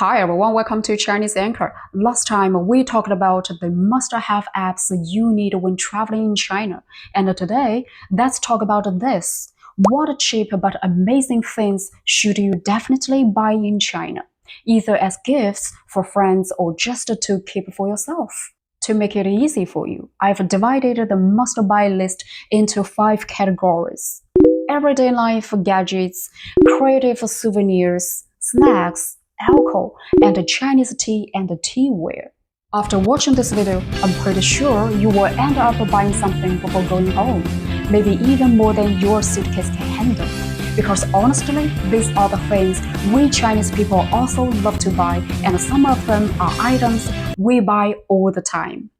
Hi everyone, welcome to Chinese Anchor. Last time we talked about the must-have apps you need when traveling in China. And today, let's talk about this. What cheap but amazing things should you definitely buy in China, either as gifts for friends or just to keep for yourself? To make it easy for you, I've divided the must-buy list into 5 categories. Everyday life gadgets, creative souvenirs, snacks, alcohol, and Chinese tea and teaware. After watching this video, I'm pretty sure you will end up buying something before going home, maybe even more than your suitcase can handle. Because honestly, these are the things we Chinese people also love to buy, and some of them are items we buy all the time.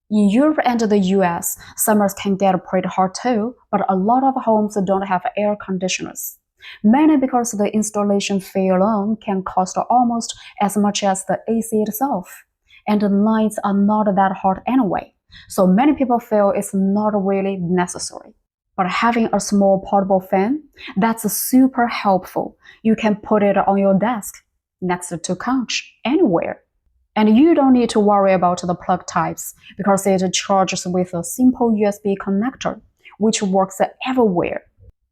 In Europe and the US, summers can get pretty hot too, but a lot of homes don't have air conditioners. Mainly because the installation fee alone can cost almost as much as the AC itself. And the nights are not that hot anyway, so many people feel it's not really necessary. But having a small portable fan, that's super helpful. You can put it on your desk, next to couch, anywhere. And you don't need to worry about the plug types because it charges with a simple USB connector, which works everywhere.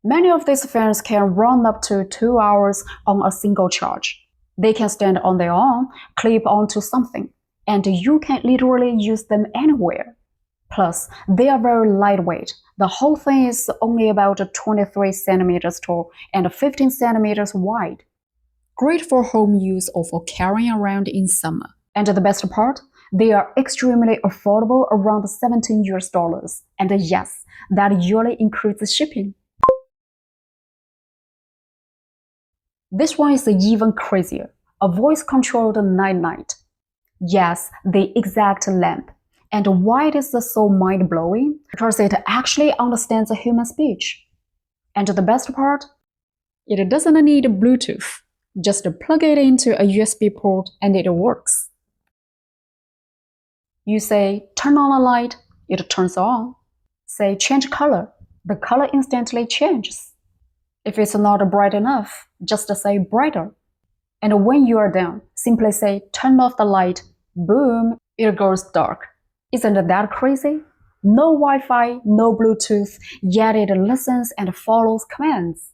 Many of these fans can run up to 2 hours on a single charge. They can stand on their own, clip onto something, and you can literally use them anywhere. Plus, they are very lightweight. The whole thing is only about 23 centimeters tall and 15 centimeters wide. Great for home use or for carrying around in summer. And the best part? They are extremely affordable, around $17. And yes, that usually includes shipping. This one is even crazier, a voice-controlled night-light. Yes, the exact lamp. And why it is so mind-blowing? Because it actually understands human speech. And the best part? It doesn't need Bluetooth. Just plug it into a USB port and it works. You say, turn on a light, it turns on. Say, change color, the color instantly changes. If it's not bright enough, just say brighter. And when you are done, simply say turn off the light. Boom, it goes dark. Isn't that crazy? No Wi-Fi, no Bluetooth, yet it listens and follows commands.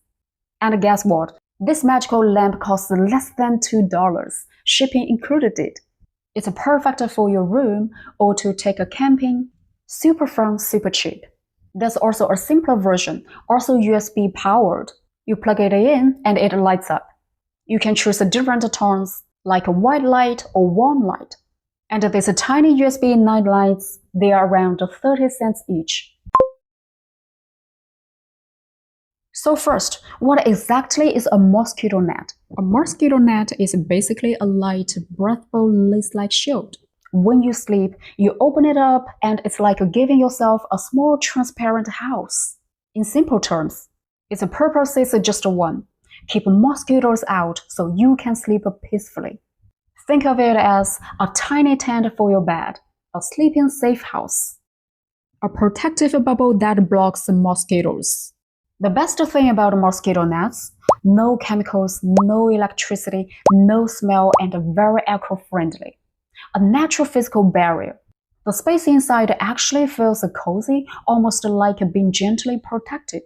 And guess what? This magical lamp costs less than $2, shipping included. It's perfect for your room or to take a camping. Super fun, super cheap. There's also a simpler version, also USB powered. You plug it in and it lights up. You can choose different tones, like a white light or warm light. And these tiny USB night lights, they are around 30 cents each. So first, what exactly is a mosquito net? A mosquito net is basically a light, breathable, lace-like shield. When you sleep, you open it up and it's like giving yourself a small transparent house. In simple terms, its purpose is just one: keep mosquitoes out so you can sleep peacefully. Think of it as a tiny tent for your bed, a sleeping safe house. A protective bubble that blocks mosquitoes. The best thing about mosquito nets: no chemicals, no electricity, no smell, and very eco-friendly. A natural physical barrier. The space inside actually feels cozy, almost like being gently protected.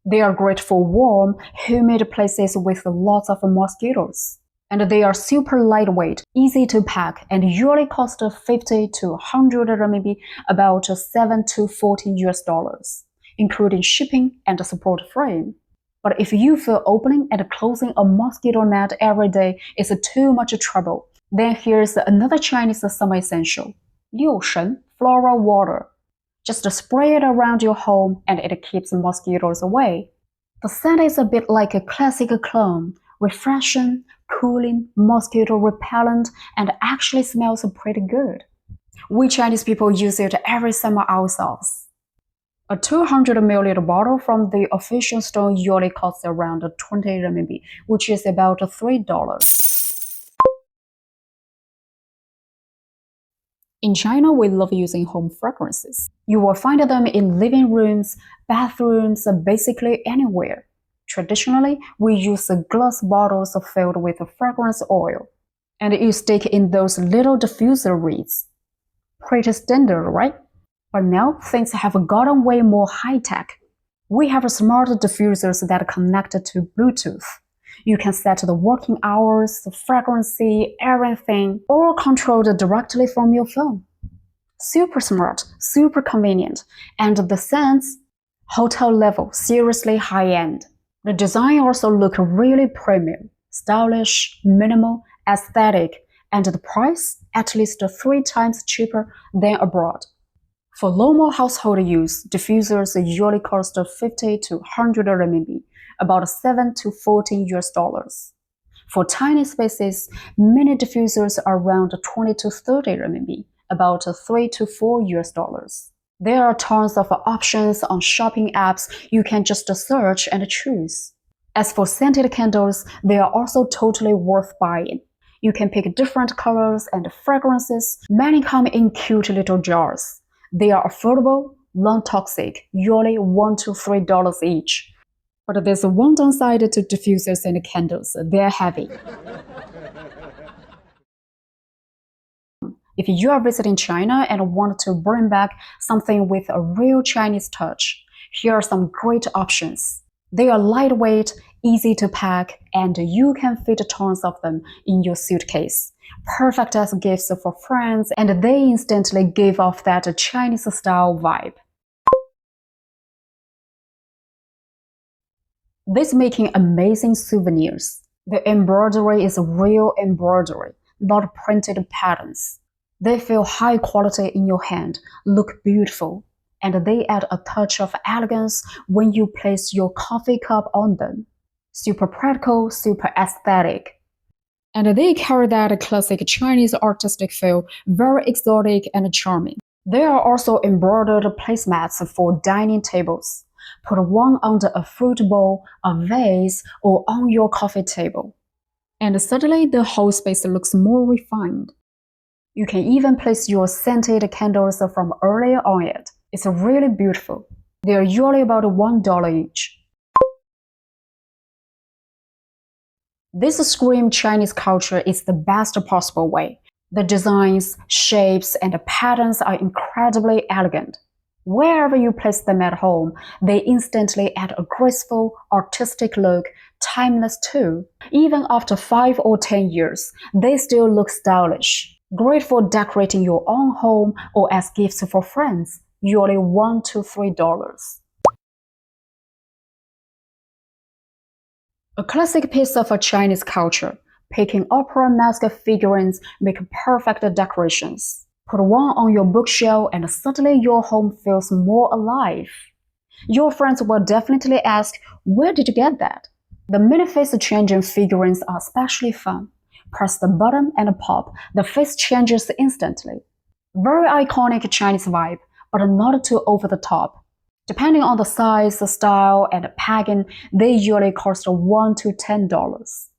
They are great for warm, humid places with lots of mosquitoes. And they are super lightweight, easy to pack, and usually cost 50 to 100 RMB, about 7 to 14 US, including shipping and support frame. But if you feel opening and closing a mosquito net every day is too much trouble, then here's another Chinese summer essential: 六神 floral water. Just spray it around your home and it keeps mosquitoes away. The scent is a bit like a classic cologne, refreshing, cooling, mosquito repellent, and actually smells pretty good. We Chinese people use it every summer ourselves. A 200 ml bottle from the official store usually costs around 20 RMB, which is about $3. In China, we love using home fragrances. You will find them in living rooms, bathrooms, basically anywhere. Traditionally, we use glass bottles filled with fragrance oil, and you stick in those little diffuser reeds. Pretty standard, right? But now things have gotten way more high-tech. We have smart diffusers that connect to Bluetooth. You can set the working hours, the fragrance, everything, all controlled directly from your phone. Super smart, super convenient, and the scents, hotel level, seriously high-end. The design also looks really premium, stylish, minimal, aesthetic, and the price at least 3 times cheaper than abroad. For normal household use, diffusers usually cost 50 to 100 RMB, about 7 to 14 US dollars. For tiny spaces, mini diffusers are around 20 to 30 RMB, about 3 to 4 US dollars. There are tons of options on shopping apps. You can just search and choose. As for scented candles, they are also totally worth buying. You can pick different colors and fragrances. Many come in cute little jars. They are affordable, non-toxic, usually $1 to $3 each. But there's one downside to diffusers and candles. They're heavy. If you are visiting China and want to bring back something with a real Chinese touch, here are some great options. They are lightweight, easy to pack, and you can fit tons of them in your suitcase. Perfect as gifts for friends, and they instantly give off that Chinese-style vibe. This making amazing souvenirs. The embroidery is real embroidery, not printed patterns. They feel high quality in your hand, look beautiful, and they add a touch of elegance when you place your coffee cup on them. Super practical, super aesthetic. And they carry that classic Chinese artistic feel, very exotic and charming. There are also embroidered placemats for dining tables. Put one under a fruit bowl, a vase, or on your coffee table. And suddenly the whole space looks more refined. You can even place your scented candles from earlier on it. It's really beautiful. They are usually about $1 each. This scream Chinese culture is the best possible way. The designs, shapes, and patterns are incredibly elegant. Wherever you place them at home, they instantly add a graceful, artistic look, timeless too. Even after 5 or 10 years, they still look stylish. Great for decorating your own home or as gifts for friends, usually $1 to $3. A classic piece of Chinese culture, Peking opera mask figurines make perfect decorations. Put one on your bookshelf and suddenly your home feels more alive. Your friends will definitely ask, where did you get that? The mini face changing figurines are especially fun. Press the button and pop, the face changes instantly. Very iconic Chinese vibe, but not too over the top. Depending on the size, style, and packaging, they usually cost $1 to $10.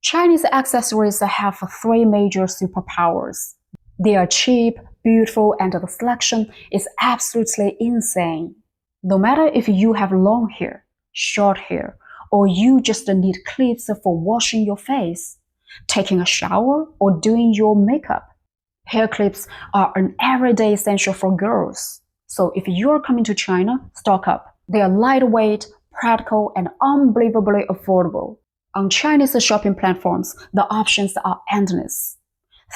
Chinese accessories have 3 major superpowers. They are cheap, beautiful, and the selection is absolutely insane. No matter if you have long hair, short hair, or you just need clips for washing your face, taking a shower, or doing your makeup, hair clips are an everyday essential for girls. So if you're coming to China, stock up. They are lightweight, practical, and unbelievably affordable. On Chinese shopping platforms, the options are endless.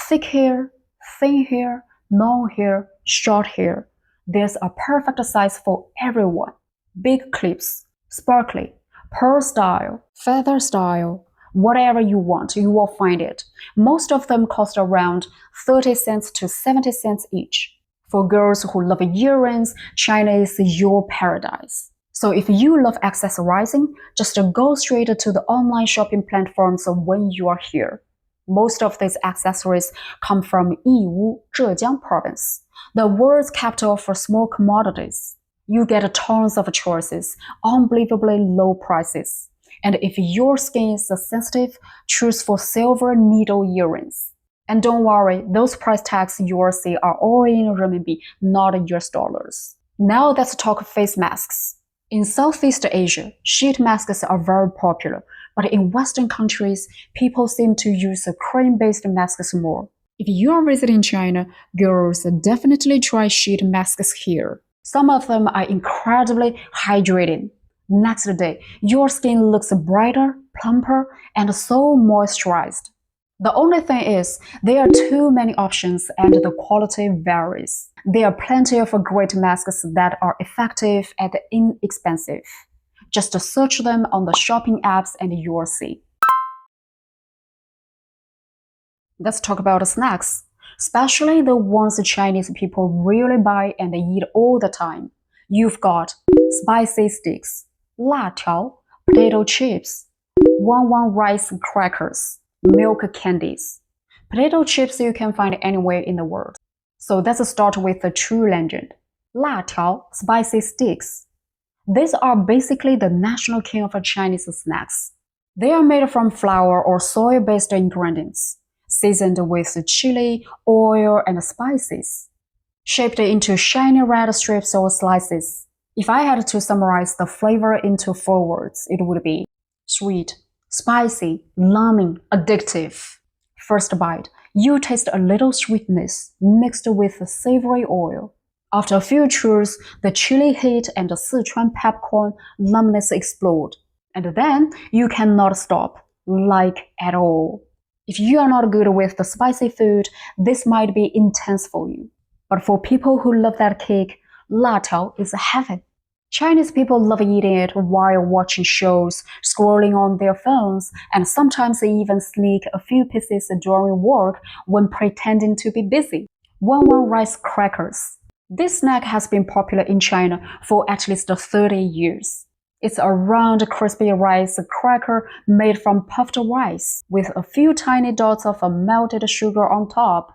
Thick hair, thin hair, long hair, short hair. There's a perfect size for everyone. Big clips, sparkly, pearl style, feather style, whatever you want, you will find it. Most of them cost around 30 cents to 70 cents each. For girls who love earrings, China is your paradise. So if you love accessorizing, just go straight to the online shopping platforms when you are here. Most of these accessories come from Yiwu, Zhejiang province, the world's capital for small commodities. You get tons of choices, unbelievably low prices. And if your skin is sensitive, choose for silver needle earrings. And don't worry, those price tags you will see are all in renminbi, not US dollars. Now let's talk face masks. In Southeast Asia, sheet masks are very popular, but in Western countries, people seem to use cream-based masks more. If you are visiting China, girls definitely try sheet masks here. Some of them are incredibly hydrating. Next day, your skin looks brighter, plumper, and so moisturized. The only thing is, there are too many options and the quality varies. There are plenty of great masks that are effective and inexpensive. Just search them on the shopping apps and you'll see. Let's talk about snacks, especially the ones Chinese people really buy and eat all the time. You've got spicy sticks, 辣条, potato chips, Wang rice crackers, milk candies. Potato chips you can find anywhere in the world. So let's start with the true legend. 辣条, spicy sticks. These are basically the national king of Chinese snacks. They are made from flour or soy-based ingredients, seasoned with chili, oil, and spices, shaped into shiny red strips or slices. If I had to summarize the flavor into 4 words, it would be sweet, spicy, yummy, addictive. First bite, you taste a little sweetness mixed with savory oil. After a few chews, the chili heat and the Sichuan peppercorn numbness explode. And then you cannot stop, like at all. If you are not good with the spicy food, this might be intense for you. But for people who love that kick, 辣条 is heaven. Chinese people love eating it while watching shows, scrolling on their phones, and sometimes they even sneak a few pieces during work when pretending to be busy. Wang rice crackers. This snack has been popular in China for at least 30 years. It's a round, crispy rice cracker made from puffed rice, with a few tiny dots of melted sugar on top.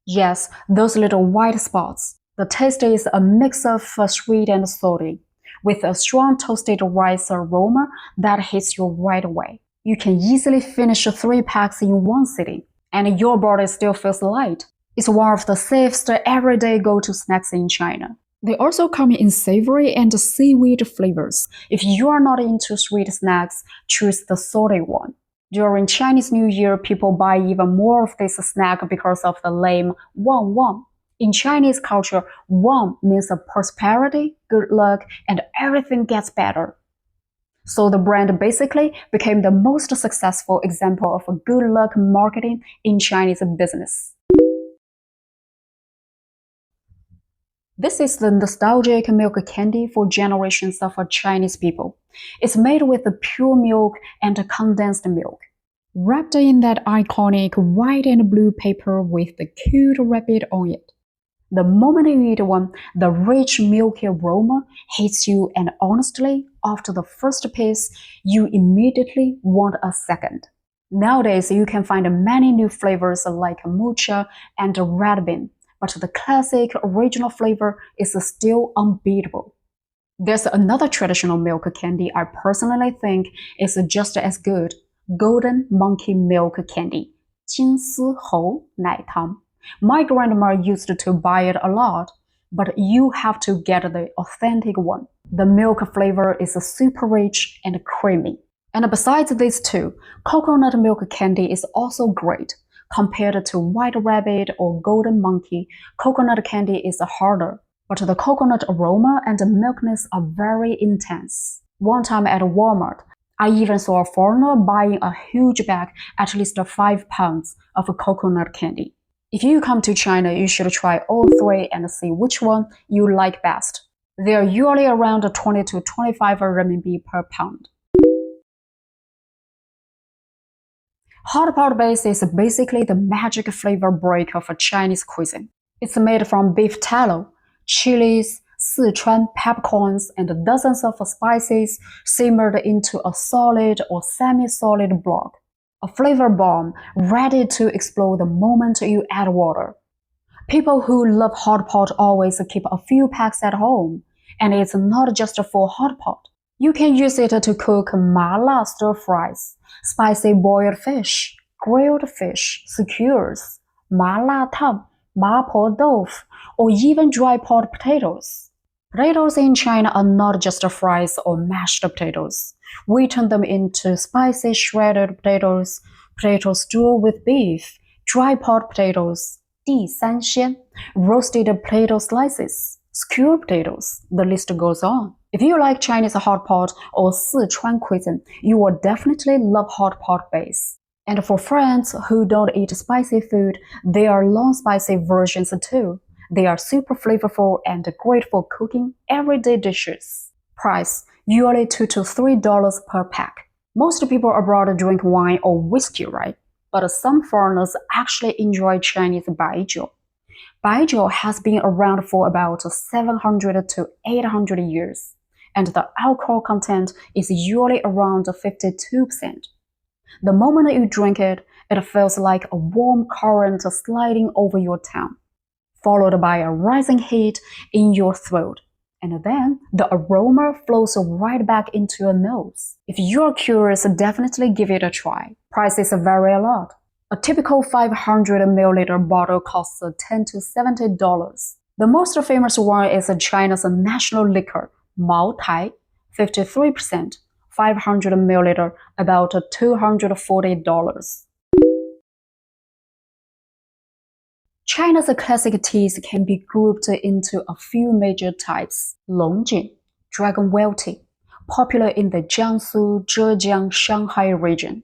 Yes, those little white spots. The taste is a mix of sweet and salty, with a strong toasted rice aroma that hits you right away. You can easily finish 3 packs in one sitting, and your body still feels light. It's one of the safest everyday go-to snacks in China. They also come in savory and seaweed flavors. If you are not into sweet snacks, choose the salty one. During Chinese New Year, people buy even more of this snack because of the name Wang. In Chinese culture, Wang means prosperity, good luck, and everything gets better. So the brand basically became the most successful example of good luck marketing in Chinese business. This is the nostalgic milk candy for generations of Chinese people. It's made with pure milk and condensed milk, wrapped in that iconic white and blue paper with the cute rabbit on it. The moment you eat one, the rich milky aroma hits you, and honestly, after the first piece, you immediately want a second. Nowadays, you can find many new flavors like mocha and red bean, but the classic original flavor is still unbeatable. There's another traditional milk candy I personally think is just as good, golden monkey milk candy, 金丝猴奶糖. My grandma used to buy it a lot, but you have to get the authentic one. The milk flavor is super rich and creamy. And besides these two, coconut milk candy is also great. Compared to white rabbit or golden monkey, coconut candy is harder, but the coconut aroma and milkness are very intense. One time at Walmart, I even saw a foreigner buying a huge bag, at least 5 pounds, of coconut candy. If you come to China, you should try all 3 and see which one you like best. They are usually around 20 to 25 RMB per pound. Hot pot base is basically the magic flavor break of Chinese cuisine. It's made from beef tallow, chilies, Sichuan peppercorns, and dozens of spices simmered into a solid or semi-solid block. A flavor bomb ready to explode the moment you add water. People who love hot pot always keep a few packs at home, and it's not just for hot pot. You can use it to cook mala stir fries, spicy boiled fish, grilled fish, skewers, mala tam, mapo doufu, or even dry pot potatoes. Potatoes in China are not just fries or mashed potatoes. We turn them into spicy shredded potatoes, potato stew with beef, dry pot potatoes, 地三鲜, roasted potato slices, skewered potatoes. The list goes on. If you like Chinese hot pot or Sichuan cuisine, you will definitely love hot pot base. And for friends who don't eat spicy food, there are non-spicy versions too. They are super flavorful and great for cooking everyday dishes. Price, usually $2 to $3 per pack. Most people abroad drink wine or whiskey, right? But some foreigners actually enjoy Chinese baijiu. Baijiu has been around for about 700 to 800 years, and the alcohol content is usually around 52%. The moment you drink it, it feels like a warm current sliding over your tongue, followed by a rising heat in your throat, and then the aroma flows right back into your nose. If you're curious, definitely give it a try. Prices vary a lot. A typical 500 ml bottle costs $10 to $70. The most famous one is China's national liquor, Mao Tai, 53%, 500 ml, about $240. China's classic teas can be grouped into a few major types. Longjing, dragon well tea, popular in the Jiangsu, Zhejiang, Shanghai region.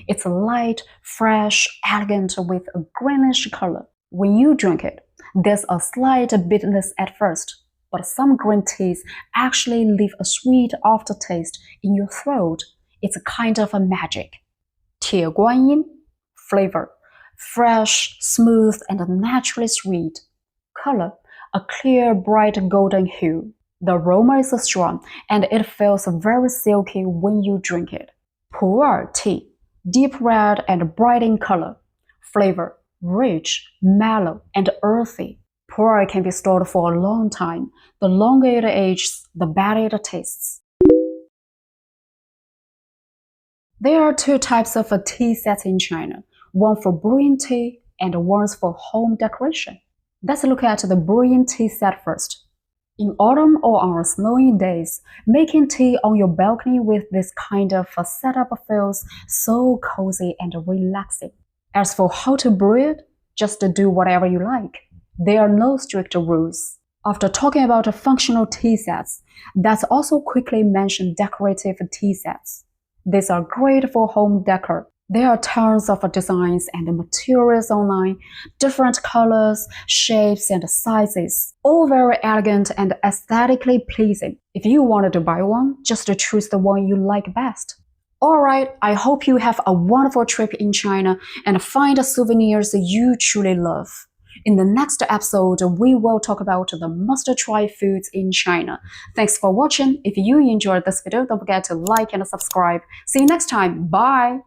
It's light, fresh, elegant with a greenish color. When you drink it, there's a slight bitterness at first, but some green teas actually leave a sweet aftertaste in your throat. It's a kind of a magic. 铁观音, flavor, fresh, smooth, and naturally sweet. Color, a clear, bright golden hue. The aroma is strong, and it feels very silky when you drink it. 普洱 tea, deep red and bright in color. Flavor, rich, mellow, and earthy. Pu'er can be stored for a long time. The longer it ages, the better it tastes. There are two types of tea sets in China, one for brewing tea and one for home decoration. Let's look at the brewing tea set first. In autumn or on snowy days, making tea on your balcony with this kind of setup feels so cozy and relaxing. As for how to brew it, just do whatever you like. There are no strict rules. After talking about functional tea sets, let's also quickly mention decorative tea sets. These are great for home decor. There are tons of designs and materials online, different colors, shapes, and sizes, all very elegant and aesthetically pleasing. If you wanted to buy one, just choose the one you like best. Alright, I hope you have a wonderful trip in China and find souvenirs you truly love. In the next episode, we will talk about the must-try foods in China. Thanks for watching. If you enjoyed this video, don't forget to like and subscribe. See you next time. Bye!